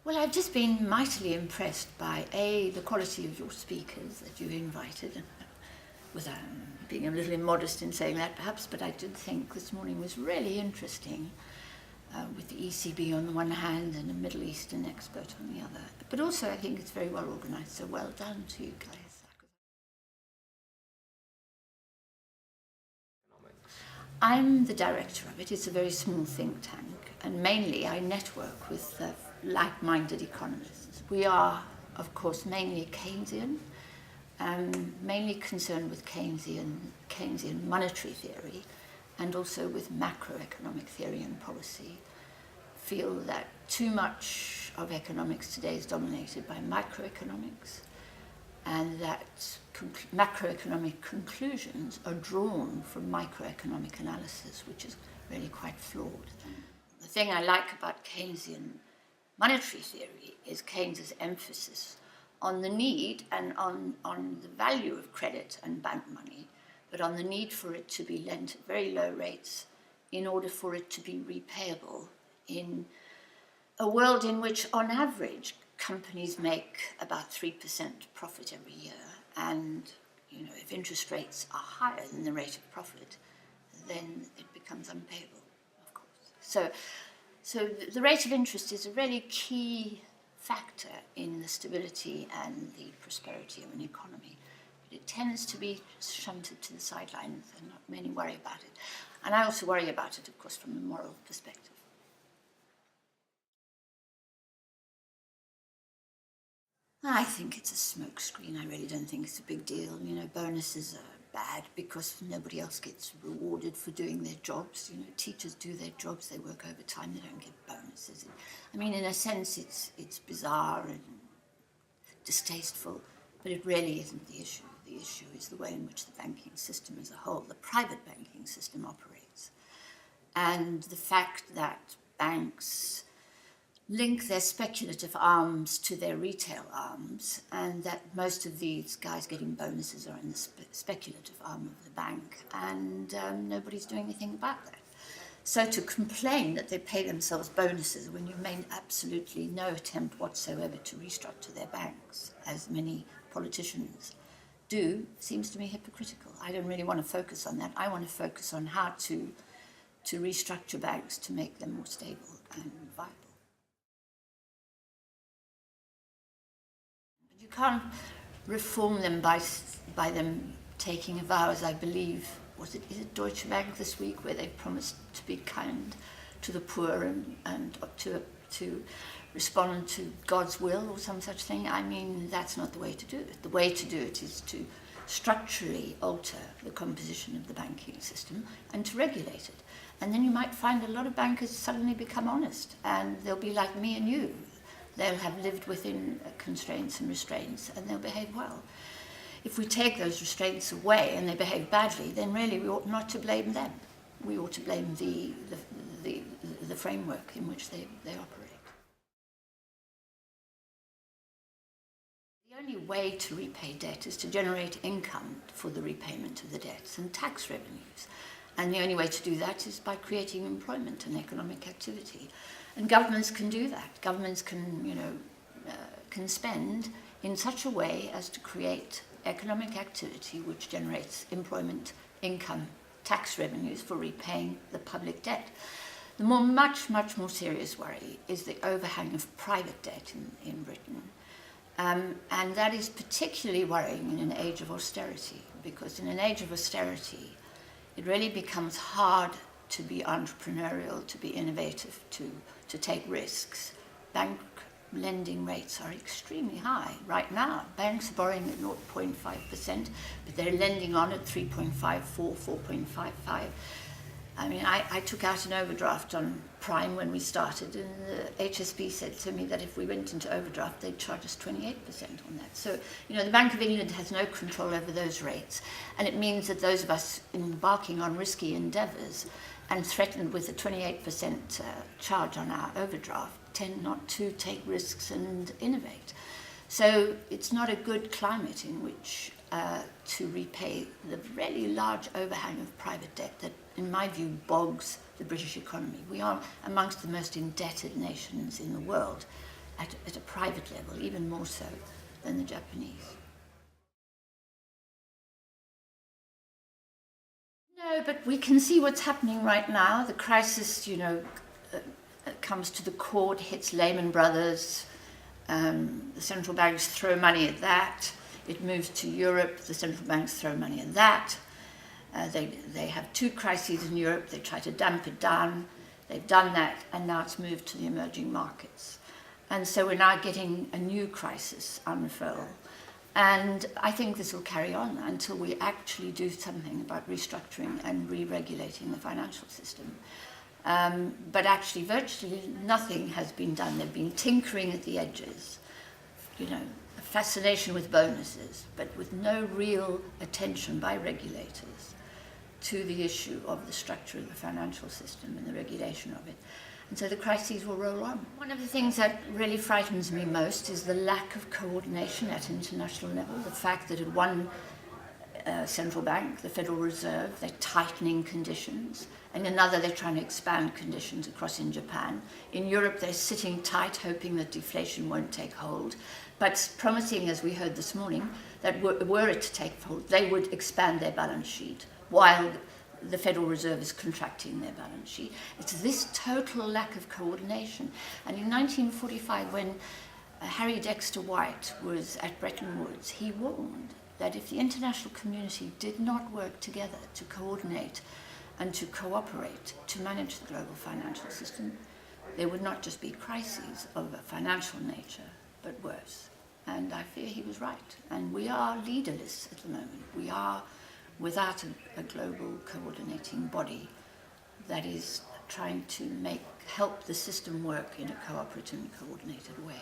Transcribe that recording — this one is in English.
Well, I've just been mightily impressed by the quality of your speakers that you've invited, without being a little immodest in saying that perhaps, but I did think this morning was really interesting, with the ECB on the one hand and a Middle Eastern expert on the other. But also I think it's very well organised, so well done to you guys. I'm the director of it. It's a very small think tank, and mainly I network with like-minded economists. We are, of course, mainly Keynesian, mainly concerned with Keynesian monetary theory, and also with macroeconomic theory and policy. Feel that too much of economics today is dominated by microeconomics, and that macroeconomic conclusions are drawn from microeconomic analysis, which is really quite flawed. The thing I like about Keynesian monetary theory is Keynes's emphasis on the need and on the value of credit and bank money, but on the need for it to be lent at very low rates in order for it to be repayable in a world in which, on average, companies make about 3% profit every year, and if interest rates are higher than the rate of profit, then it becomes unpayable, of course. So the rate of interest is a really key factor in the stability and the prosperity of an economy. But it tends to be shunted to the sidelines, and not many worry about it. And I also worry about it, of course, from a moral perspective. I think it's a smokescreen. I really don't think it's a big deal. Bonuses are bad because nobody else gets rewarded for doing their jobs. Teachers do their jobs, they work overtime, they don't get bonuses. In a sense, it's bizarre and distasteful, but it really isn't the issue. The issue is the way in which the banking system as a whole, the private banking system, operates. And the fact that banks link their speculative arms to their retail arms, and that most of these guys getting bonuses are in the speculative arm of the bank, and nobody's doing anything about that. So to complain that they pay themselves bonuses when you've made absolutely no attempt whatsoever to restructure their banks, as many politicians do, seems to me hypocritical. I don't really want to focus on that. I want to focus on how to restructure banks to make them more stable and viable. You can't reform them by them taking a vow, as I believe, is it Deutsche Bank this week, where they promised to be kind to the poor and to respond to God's will or some such thing. That's not the way to do it. The way to do it is to structurally alter the composition of the banking system and to regulate it. And then you might find a lot of bankers suddenly become honest, and they'll be like me and you. They'll have lived within constraints and restraints, and they'll behave well. If we take those restraints away and they behave badly, then really we ought not to blame them. We ought to blame the framework in which they operate. The only way to repay debt is to generate income for the repayment of the debts and tax revenues. And the only way to do that is by creating employment and economic activity. And governments can do that. Governments can spend in such a way as to create economic activity which generates employment, income, tax revenues for repaying the public debt. The much more serious worry is the overhang of private debt in Britain. And that is particularly worrying in an age of austerity, because in an age of austerity, it really becomes hard to be entrepreneurial, to be innovative, to take risks. Bank lending rates are extremely high right now. Banks are borrowing at 0.5%, but they're lending on at 3.54, 4.55. I took out an overdraft on Prime when we started, and the HSB said to me that if we went into overdraft, they'd charge us 28% on that. So, the Bank of England has no control over those rates, and it means that those of us embarking on risky endeavours and threatened with a 28% charge on our overdraft tend not to take risks and innovate. So it's not a good climate in which to repay the really large overhang of private debt that, in my view, bogs the British economy. We are amongst the most indebted nations in the world, at a private level, even more so than the Japanese. No, but we can see what's happening right now. The crisis, comes to the court, hits Lehman Brothers. The central banks throw money at that. It moves to Europe. The central banks throw money at that. They have two crises in Europe. They try to damp it down. They've done that, and now it's moved to the emerging markets. And so we're now getting a new crisis unfurl. And I think this will carry on until we actually do something about restructuring and re-regulating the financial system. But actually, virtually nothing has been done. They've been tinkering at the edges, a fascination with bonuses, but with no real attention by regulators to the issue of the structure of the financial system and the regulation of it. And so the crises will roll on. One of the things that really frightens me most is the lack of coordination at international level, the fact that at one central bank, the Federal Reserve, they're tightening conditions, and another they're trying to expand conditions across in Japan. In Europe, they're sitting tight, hoping that deflation won't take hold, but promising, as we heard this morning, that were it to take hold, they would expand their balance sheet while the Federal Reserve is contracting their balance sheet. It's this total lack of coordination. And in 1945, when Harry Dexter White was at Bretton Woods, he warned that if the international community did not work together to coordinate and to cooperate to manage the global financial system, there would not just be crises of a financial nature, but worse. And I fear he was right. And we are leaderless at the moment. We are without a global coordinating body that is trying to help the system work in a cooperative and coordinated way.